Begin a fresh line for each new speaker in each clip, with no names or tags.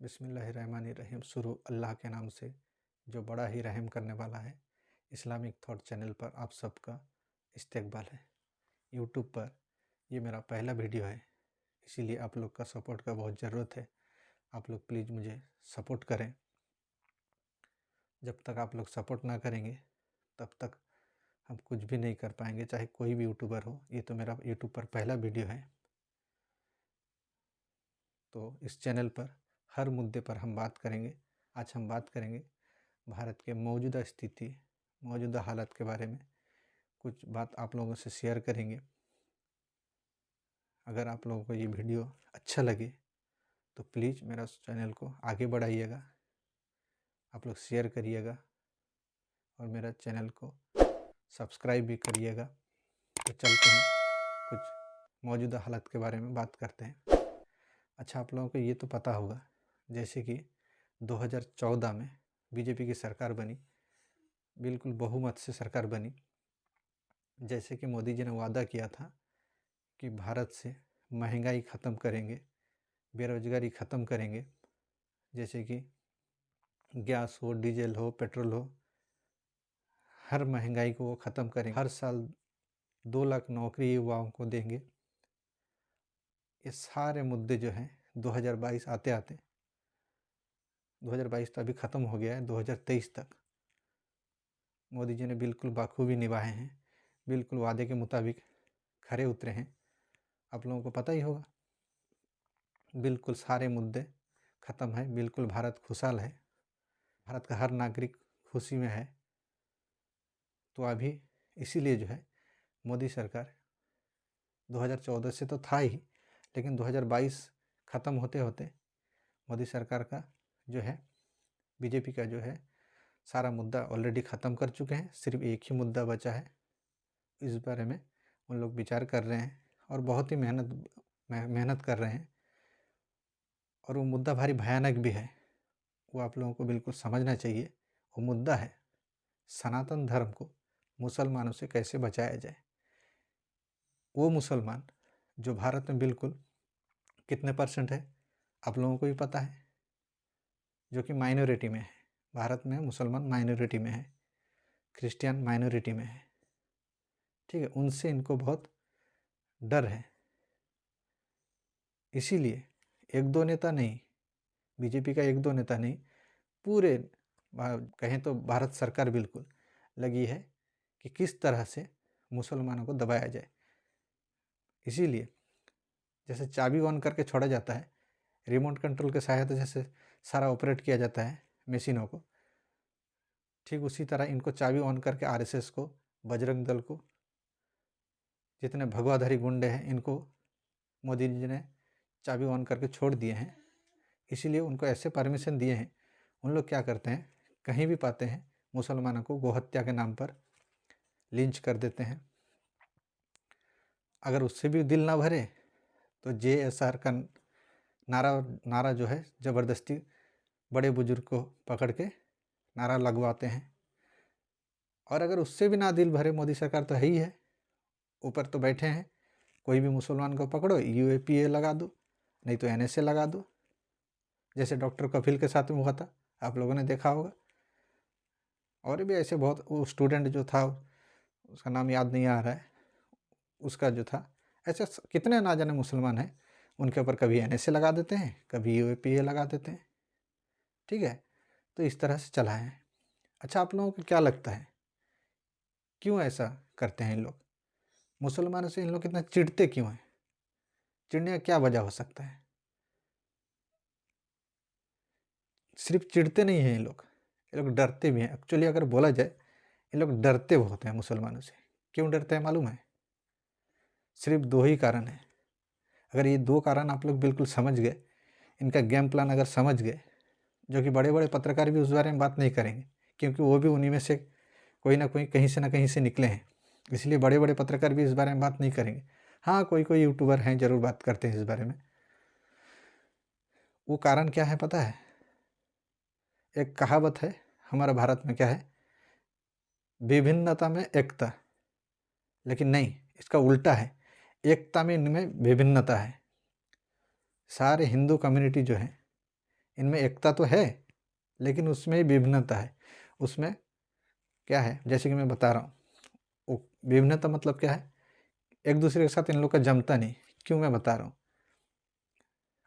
बिस्मिल्लाहिर्रहमानिर्रहीम। शुरू अल्लाह के नाम से जो बड़ा ही रहम करने वाला है। इस्लामिक थॉट चैनल पर आप सबका इस्तकबाल है। यूट्यूब पर ये मेरा पहला वीडियो है, इसीलिए आप लोग का सपोर्ट का बहुत ज़रूरत है। आप लोग प्लीज़ मुझे सपोर्ट करें। जब तक आप लोग सपोर्ट ना करेंगे तब तक हम कुछ भी नहीं कर पाएंगे, चाहे कोई भी यूट्यूबर हो। ये तो मेरा यूट्यूब पर पहला वीडियो है, तो इस चैनल पर हर मुद्दे पर हम बात करेंगे। आज हम बात करेंगे भारत के मौजूदा स्थिति, मौजूदा हालत के बारे में कुछ बात आप लोगों से शेयर करेंगे। अगर आप लोगों को ये वीडियो अच्छा लगे तो प्लीज़ मेरा चैनल को आगे बढ़ाइएगा, आप लोग शेयर करिएगा और मेरा चैनल को सब्सक्राइब भी करिएगा। तो चलते हैं, कुछ मौजूदा हालत के बारे में बात करते हैं। अच्छा, आप लोगों को ये तो पता होगा, जैसे कि 2014 में बीजेपी की सरकार बनी, बिल्कुल बहुमत से सरकार बनी। जैसे कि मोदी जी ने वादा किया था कि भारत से महंगाई ख़त्म करेंगे, बेरोजगारी ख़त्म करेंगे। जैसे कि गैस हो, डीजल हो, पेट्रोल हो, हर महंगाई को वो ख़त्म करेंगे। हर साल 2 लाख नौकरी युवाओं को देंगे। ये सारे मुद्दे जो हैं 2022 आते आते 2022 तो अभी ख़त्म हो गया है, 2023 तक मोदी जी ने बिल्कुल बाखूबी निभाए हैं, बिल्कुल वादे के मुताबिक खरे उतरे हैं। आप लोगों को पता ही होगा, बिल्कुल सारे मुद्दे ख़त्म है, बिल्कुल भारत खुशहाल है, भारत का हर नागरिक खुशी में है। तो अभी इसीलिए जो है मोदी सरकार 2014 से तो था ही, लेकिन 2022 ख़त्म होते होते मोदी सरकार का जो है, बीजेपी का जो है, सारा मुद्दा ऑलरेडी ख़त्म कर चुके हैं। सिर्फ एक ही मुद्दा बचा है, इस बारे में उन लोग विचार कर रहे हैं और बहुत ही मेहनत कर रहे हैं। और वो मुद्दा भारी भयानक भी है, वो आप लोगों को बिल्कुल समझना चाहिए। वो मुद्दा है सनातन धर्म को मुसलमानों से कैसे बचाया जाए। वो मुसलमान जो भारत में बिल्कुल कितने % है आप लोगों को भी पता है, जो कि माइनॉरिटी में है। भारत में मुसलमान माइनॉरिटी में है, क्रिश्चियन माइनॉरिटी में है, ठीक है। उनसे इनको बहुत डर है। इसीलिए एक दो नेता नहीं, बीजेपी का एक दो नेता नहीं, पूरे कहें तो भारत सरकार बिल्कुल लगी है कि किस तरह से मुसलमानों को दबाया जाए। इसीलिए जैसे चाबी ऑन करके छोड़ा जाता है, रिमोट कंट्रोल के सहायता जैसे सारा ऑपरेट किया जाता है मशीनों को, ठीक उसी तरह इनको चाबी ऑन करके आरएसएस को, बजरंग दल को, जितने भगवाधारी गुंडे हैं, इनको मोदी जी ने चाबी ऑन करके छोड़ दिए हैं। इसीलिए उनको ऐसे परमिशन दिए हैं। उन लोग क्या करते हैं, कहीं भी पाते हैं मुसलमानों को गोहत्या के नाम पर लिंच कर देते हैं। अगर उससे भी दिल ना भरे तो JSR का नारा जो है ज़बरदस्ती बड़े बुजुर्ग को पकड़ के नारा लगवाते हैं। और अगर उससे भी ना दिल भरे, मोदी सरकार तो है ही है, ऊपर तो बैठे हैं, कोई भी मुसलमान को पकड़ो UAPA लगा दो, नहीं तो NSA लगा दो, जैसे डॉक्टर कपिल के साथ में हुआ था, आप लोगों ने देखा होगा। और भी ऐसे बहुत, वो स्टूडेंट जो था उसका नाम याद नहीं आ रहा है, उसका जो था, ऐसे कितने ना जाने मुसलमान हैं, उनके ऊपर कभी NSA लगा देते हैं, कभी UAPA लगा देते हैं, ठीक है। तो इस तरह से चला है। अच्छा, आप लोगों को क्या लगता है क्यों ऐसा करते हैं इन लोग? मुसलमानों से इन लोग कितना चिढ़ते क्यों हैं? चिढ़ने का क्या वजह हो सकता है? सिर्फ चिढ़ते नहीं हैं ये लोग डरते भी हैं। एक्चुअली अगर बोला जाए, ये लोग डरते बहुत हैं मुसलमानों से। क्यों डरते हैं मालूम है? सिर्फ 2 ही कारण है। अगर ये 2 कारण आप लोग बिल्कुल समझ गए, इनका गेम प्लान अगर समझ गए, जो कि बड़े बड़े पत्रकार भी उस बारे में बात नहीं करेंगे, क्योंकि वो भी उन्हीं में से कोई ना कोई, कहीं से ना कहीं से निकले हैं, इसलिए बड़े बड़े पत्रकार भी इस बारे में बात नहीं करेंगे। हाँ, कोई कोई यूट्यूबर हैं ज़रूर बात करते हैं इस बारे में। वो कारण क्या है पता है? एक कहावत है हमारा भारत में, क्या है, विभिन्नता में एकता। लेकिन नहीं, इसका उल्टा है, एकता में इनमें विभिन्नता है। सारे हिंदू कम्युनिटी जो है, इनमें एकता तो है, लेकिन उसमें ही विभिन्नता है। उसमें क्या है, जैसे कि मैं बता रहा हूँ, वो विभिन्नता मतलब क्या है, एक दूसरे के साथ इन लोग का जमता नहीं। क्यों मैं बता रहा हूँ।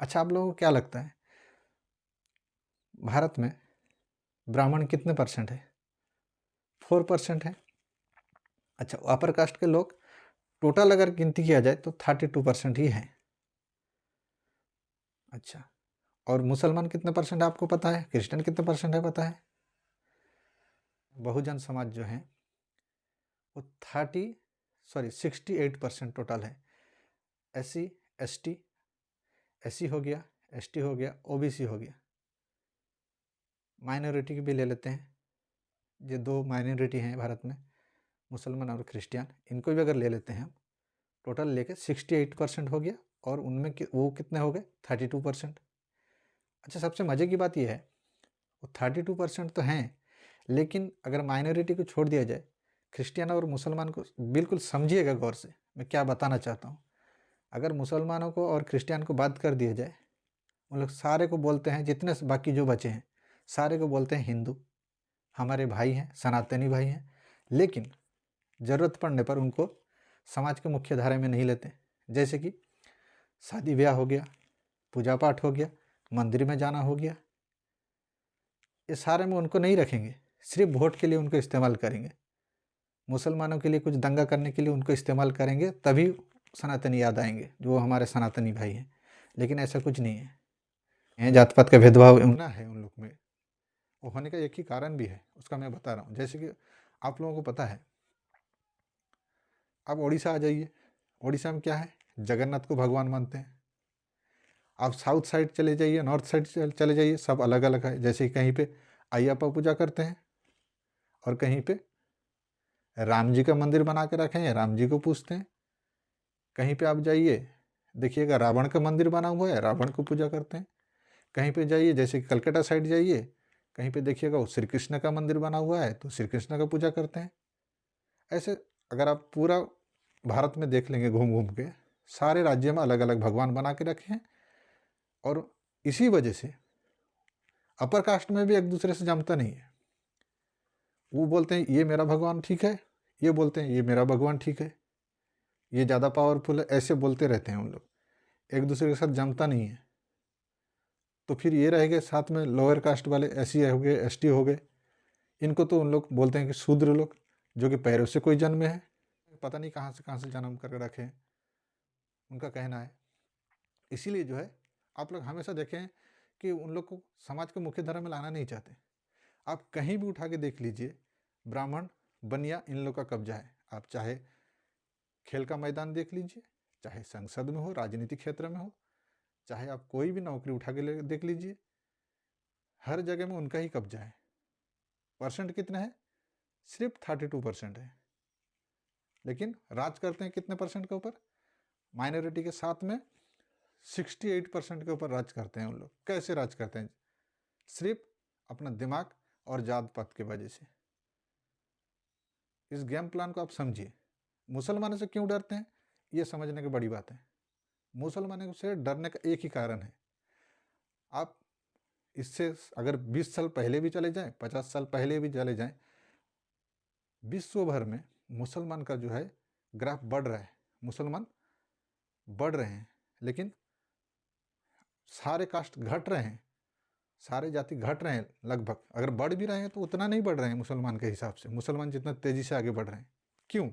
अच्छा, आप लोगों को क्या लगता है भारत में ब्राह्मण कितने परसेंट है? 4% है। अच्छा, अपर कास्ट के लोग टोटल अगर गिनती किया जाए तो 32% ही है। अच्छा, और मुसलमान कितने परसेंट आपको पता है? क्रिश्चियन कितने परसेंट है पता है? बहुजन समाज जो है वो 68% टोटल है। SC ST, SC हो गया, ST हो गया, OBC हो गया। माइनॉरिटी की भी ले लेते हैं, ये 2 माइनॉरिटी हैं भारत में, मुसलमान और क्रिश्चियन, इनको भी अगर ले लेते हैं हम, टोटल लेके 68% हो गया, और उनमें वो कितने हो गए? 32%। अच्छा, सबसे मज़े की बात यह है, वो 32% तो हैं, लेकिन अगर माइनॉरिटी को छोड़ दिया जाए, क्रिश्चियन और मुसलमान को बिल्कुल समझिएगा गौर से, मैं क्या बताना चाहता हूँ। अगर मुसलमानों को और क्रिश्चियन को बात कर दिया जाए, उन लोग सारे को बोलते हैं, जितने बाकी जो बचे हैं सारे को बोलते हैं हिंदू, हमारे भाई हैं, सनातनी भाई हैं, लेकिन ज़रूरत पड़ने पर उनको समाज के मुख्य धारे में नहीं लेते। जैसे कि शादी ब्याह हो गया, पूजा पाठ हो गया, मंदिर में जाना हो गया, ये सारे में उनको नहीं रखेंगे, सिर्फ वोट के लिए उनको इस्तेमाल करेंगे। मुसलमानों के लिए कुछ दंगा करने के लिए उनको इस्तेमाल करेंगे, तभी सनातनी याद आएंगे, जो हमारे सनातनी भाई हैं। लेकिन ऐसा कुछ नहीं है। जात पात का भेदभाव ना है उन लोग में, वो होने का एक ही कारण भी है, उसका मैं बता रहा हूँ। जैसे कि आप लोगों को पता है, आप उड़ीसा आ जाइए, उड़ीसा में क्या है, जगन्नाथ को भगवान मानते हैं। आप साउथ साइड चले जाइए, नॉर्थ साइड चले जाइए, सब अलग अलग है। जैसे कि कहीं पे अय्यप्पा पूजा करते हैं, और कहीं पे राम जी का मंदिर बना के रखे हैं, राम जी को पूजते हैं। कहीं पे आप जाइए, देखिएगा रावण का मंदिर बना हुआ है, रावण को पूजा करते हैं। कहीं पे जाइए, जैसे कलकत्ता साइड जाइए, कहीं पे देखिएगा वो श्री कृष्ण का मंदिर बना हुआ है, तो श्री कृष्ण का पूजा करते हैं। ऐसे अगर आप पूरा भारत में देख लेंगे घूम घूम के, सारे राज्य में अलग अलग भगवान बना के रखे हैं। और इसी वजह से अपर कास्ट में भी एक दूसरे से जमता नहीं है। वो बोलते हैं ये मेरा भगवान ठीक है, ये बोलते हैं ये मेरा भगवान ठीक है, ये ज़्यादा पावरफुल है, ऐसे बोलते रहते हैं उन लोग, एक दूसरे के साथ जमता नहीं है। तो फिर ये रह गए साथ में लोअर कास्ट वाले, SC हो गए, ST हो गए, इनको तो उन लोग बोलते हैं कि शूद्र लोग, जो कि पैरों से कोई जन्मे हैं, पता नहीं कहाँ से जन्म कर रखे हैं, उनका कहना है। इसीलिए जो है, आप लोग हमेशा देखें कि उन लोग को समाज के मुख्य धारा में लाना नहीं चाहते। आप कहीं भी उठा के देख लीजिए, ब्राह्मण बनिया इन लोग का कब्जा है। आप चाहे खेल का मैदान देख लीजिए, चाहे संसद में हो, राजनीतिक क्षेत्र में हो, चाहे आप कोई भी नौकरी उठा के देख लीजिए, हर जगह में उनका ही कब्जा है। परसेंट कितने हैं? सिर्फ 32% है, लेकिन राज करते हैं कितने परसेंट के ऊपर? माइनॉरिटी के साथ में 68% के ऊपर राज करते हैं उन लोग। कैसे राज करते हैं? सिर्फ अपना दिमाग और जात पात की वजह से। इस गेम प्लान को आप समझिए। मुसलमानों से क्यों डरते हैं, ये समझने की बड़ी बात है। मुसलमानों से डरने का एक ही कारण है। आप इससे अगर 20 साल पहले भी चले जाएं, 50 साल पहले भी चले जाएं, विश्व भर में मुसलमान का जो है ग्राफ बढ़ रहा है, मुसलमान बढ़ रहे हैं, लेकिन सारे कास्ट घट रहे हैं, सारे जाति घट रहे हैं लगभग। अगर बढ़ भी रहे हैं तो उतना नहीं बढ़ रहे हैं मुसलमान के हिसाब से, मुसलमान जितना तेज़ी से आगे बढ़ रहे हैं। क्यों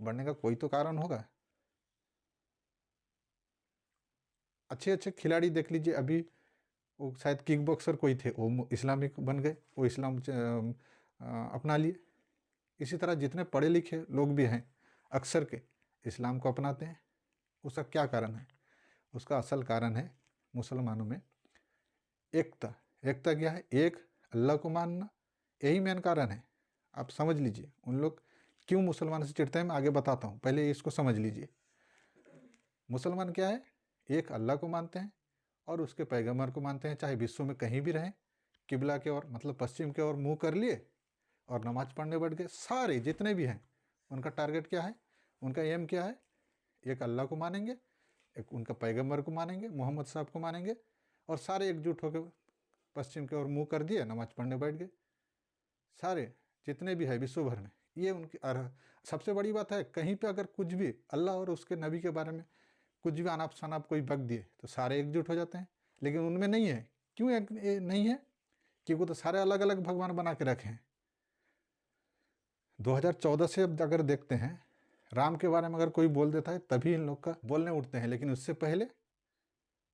बढ़ने का कोई तो कारण होगा। अच्छे अच्छे खिलाड़ी देख लीजिए, अभी वो शायद किक बॉक्सर कोई थे, वो इस्लामिक बन गए, वो इस्लाम अपना लिए। इसी तरह जितने पढ़े लिखे लोग भी हैं, अक्सर के इस्लाम को अपनाते हैं। उसका क्या कारण है? उसका असल कारण है मुसलमानों में एकता। एकता क्या है? एक अल्लाह को मानना, यही मेन कारण है। आप समझ लीजिए उन लोग क्यों मुसलमान से चिढ़ते हैं, मैं आगे बताता हूँ, पहले इसको समझ लीजिए। मुसलमान क्या है? एक अल्लाह को मानते हैं और उसके पैगम्बर को मानते हैं, चाहे विश्व में कहीं भी रहें। किबला के ओर, मतलब पश्चिम के ओर मुंह कर लिए और नमाज पढ़ने बैठ गए। सारे जितने भी हैं, उनका टारगेट क्या है, उनका एम क्या है? एक अल्लाह को मानेंगे, एक उनका पैगम्बर को मानेंगे, मोहम्मद साहब को मानेंगे, और सारे एकजुट होकर पश्चिम की ओर मुँह कर दिए, नमाज पढ़ने बैठ गए। सारे जितने भी है विश्व भर में, ये उनकी सबसे बड़ी बात है, कहीं पे अगर कुछ भी अल्लाह और उसके नबी के बारे में कुछ भी अनाप शनाप कोई बक दिए तो सारे एकजुट हो जाते हैं, लेकिन उनमें नहीं है। क्यों नहीं है? क्योंकि तो सारे अलग अलग भगवान बना के रखे हैं। 2014 से अब अगर देखते हैं, राम के बारे में अगर कोई बोल देता है तभी इन लोग का बोलने उठते हैं, लेकिन उससे पहले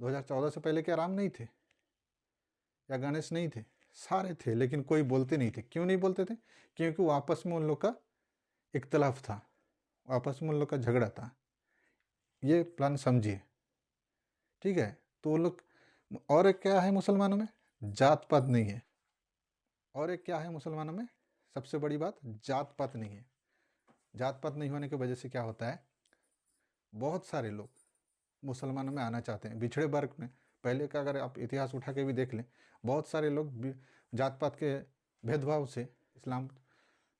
2014 से पहले क्या राम नहीं थे या गणेश नहीं थे? सारे थे, लेकिन कोई बोलते नहीं थे। क्यों नहीं बोलते थे? क्योंकि वो आपस में उन लोग का इख्तलाफ था, आपस में उन लोग का झगड़ा था। ये प्लान समझिए, ठीक है? तो वो लोग, और एक क्या है मुसलमानों में? जात पात नहीं है। और एक क्या है मुसलमानों में? सबसे बड़ी बात, जात पात नहीं है। जात पात नहीं होने की वजह से क्या होता है, बहुत सारे लोग मुसलमानों में आना चाहते हैं, बिछड़े वर्ग में। पहले का अगर आप इतिहास उठा के भी देख लें, बहुत सारे लोग जात पात के भेदभाव से इस्लाम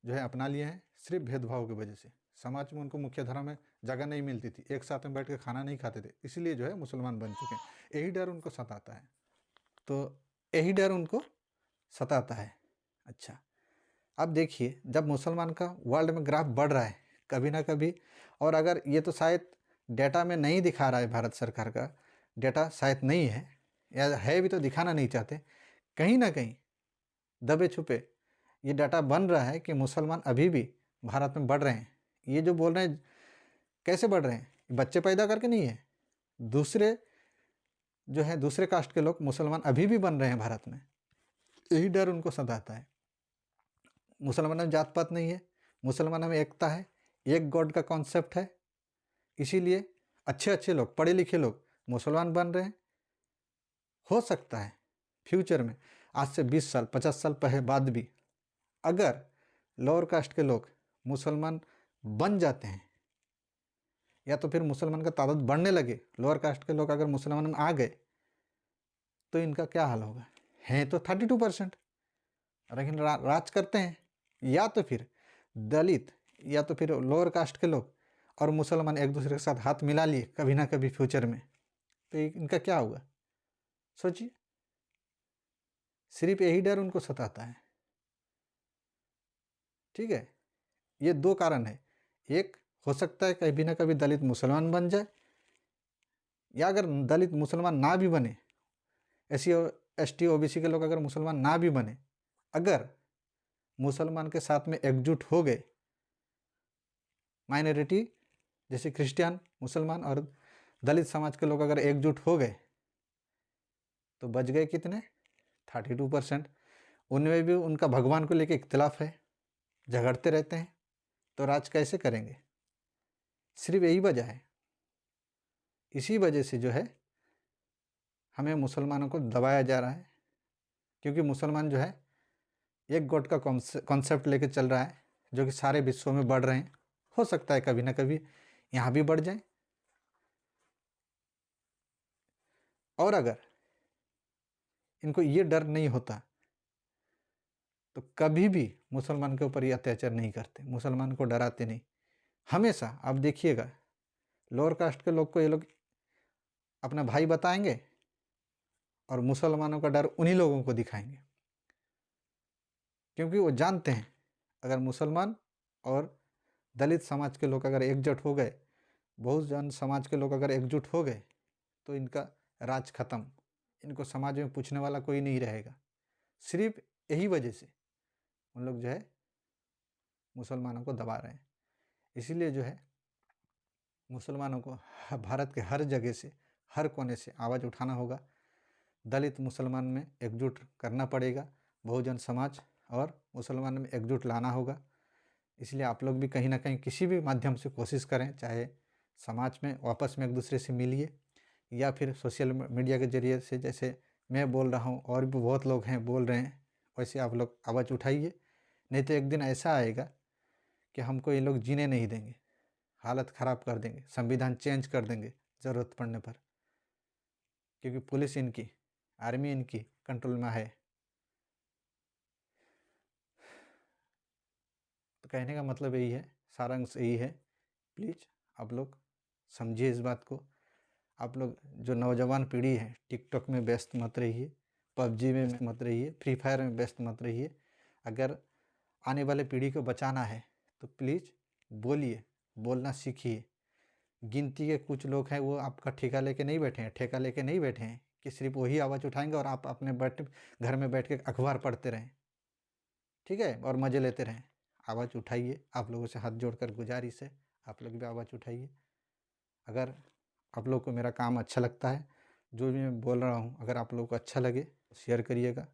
जो है अपना लिए हैं, सिर्फ भेदभाव की वजह से। समाज में उनको मुख्य धारा में जगह नहीं मिलती थी, एक साथ में बैठ के खाना नहीं खाते थे, इसलिए जो है मुसलमान बन चुके हैं। यही डर उनको सताता है, तो यही डर उनको सताता है। अच्छा, अब देखिए, जब मुसलमान का वर्ल्ड में ग्राफ बढ़ रहा है कभी ना कभी, और अगर ये तो शायद डेटा में नहीं दिखा रहा है, भारत सरकार का डेटा शायद नहीं है, या है भी तो दिखाना नहीं चाहते, कहीं ना कहीं दबे छुपे ये डाटा बन रहा है कि मुसलमान अभी भी भारत में बढ़ रहे हैं। ये जो बोल रहे हैं कैसे बढ़ रहे हैं, बच्चे पैदा करके नहीं है, दूसरे जो है दूसरे कास्ट के लोग मुसलमान अभी भी बन रहे हैं भारत में। यही डर उनको सताता है। मुसलमानों में जात पात नहीं है, मुसलमानों में एकता है, एक गॉड का कॉन्सेप्ट है, इसीलिए अच्छे अच्छे लोग, पढ़े लिखे लोग मुसलमान बन रहे हैं। हो सकता है फ्यूचर में, आज से 20 साल 50 साल पहले बाद भी, अगर लोअर कास्ट के लोग मुसलमान बन जाते हैं, या तो फिर मुसलमान का तादाद बढ़ने लगे, लोअर कास्ट के लोग अगर मुसलमान में आ गए, तो इनका क्या हाल होगा? हैं तो 32%, लेकिन राज करते हैं। या तो फिर दलित, या तो फिर लोअर कास्ट के लोग और मुसलमान एक दूसरे के साथ हाथ मिला लिए कभी ना कभी फ्यूचर में, तो इनका क्या होगा? सोचिए, सिर्फ यही डर उनको सताता है, ठीक है? ये दो कारण है। एक, हो सकता है कभी ना कभी दलित मुसलमान बन जाए, या अगर दलित मुसलमान ना भी बने, SC ST OBC के लोग अगर मुसलमान ना भी बने, अगर मुसलमान के साथ में एकजुट हो गए, माइनॉरिटी जैसे क्रिश्चियन, मुसलमान और दलित समाज के लोग अगर एकजुट हो गए, तो बच गए कितने? 32%। उनमें भी उनका भगवान को लेकर इख्तिलाफ है, झगड़ते रहते हैं, तो राज कैसे करेंगे? सिर्फ यही वजह है। इसी वजह से जो है हमें मुसलमानों को दबाया जा रहा है, क्योंकि मुसलमान जो है एक गॉड का कॉन्सेप्ट लेके चल रहा है, जो कि सारे विश्व में बढ़ रहे हैं। हो सकता है कभी ना कभी यहाँ भी बढ़ जाए, और अगर इनको ये डर नहीं होता तो कभी भी मुसलमान के ऊपर ये अत्याचार नहीं करते, मुसलमान को डराते नहीं। हमेशा आप देखिएगा, लोअर कास्ट के लोग को ये लोग अपना भाई बताएंगे, और मुसलमानों का डर उन्हीं लोगों को दिखाएंगे, क्योंकि वो जानते हैं अगर मुसलमान और दलित समाज के लोग अगर एकजुट हो गए, बहुजन समाज के लोग अगर एकजुट हो गए, तो इनका राज खत्म, इनको समाज में पूछने वाला कोई नहीं रहेगा। सिर्फ यही वजह से उन लोग जो है मुसलमानों को दबा रहे हैं। इसीलिए जो है मुसलमानों को भारत के हर जगह से, हर कोने से आवाज़ उठाना होगा। दलित मुसलमान में एकजुट करना पड़ेगा, बहुजन समाज और मुसलमान में एकजुट लाना होगा। इसलिए आप लोग भी कहीं ना कहीं किसी भी माध्यम से कोशिश करें, चाहे समाज में आपस में एक दूसरे से मिलिए, या फिर सोशल मीडिया के ज़रिए से, जैसे मैं बोल रहा हूँ और भी बहुत लोग हैं बोल रहे हैं, वैसे आप लोग आवाज़ उठाइए। नहीं तो एक दिन ऐसा आएगा कि हमको ये लोग जीने नहीं देंगे, हालत ख़राब कर देंगे, संविधान चेंज कर देंगे ज़रूरत पड़ने पर, क्योंकि पुलिस इनकी, आर्मी इनकी कंट्रोल में है। तो कहने का मतलब यही है, सारांश यही है, प्लीज़ आप लोग समझिए इस बात को। आप लोग जो नौजवान पीढ़ी है टिकटॉक में व्यस्त मत रहिए, पबजी में मत रहिए, फ्री फायर में व्यस्त मत रहिए। अगर आने वाले पीढ़ी को बचाना है तो प्लीज़ बोलिए, बोलना सीखिए। गिनती के कुछ लोग हैं, वो आपका ठेका लेके नहीं बैठे हैं, ठेका लेके नहीं बैठे हैं कि सिर्फ वही आवाज़ उठाएंगे और आप अपने घर में बैठ के अखबार पढ़ते रहें, ठीक है, और मज़े लेते रहें। आवाज़ उठाइए, आप लोगों से हाथ जोड़कर गुजारिश है, आप लोग भी आवाज़ उठाइए। अगर आप लोग को मेरा काम अच्छा लगता है, जो भी मैं बोल रहा हूँ, अगर आप लोग को अच्छा लगे शेयर करिएगा,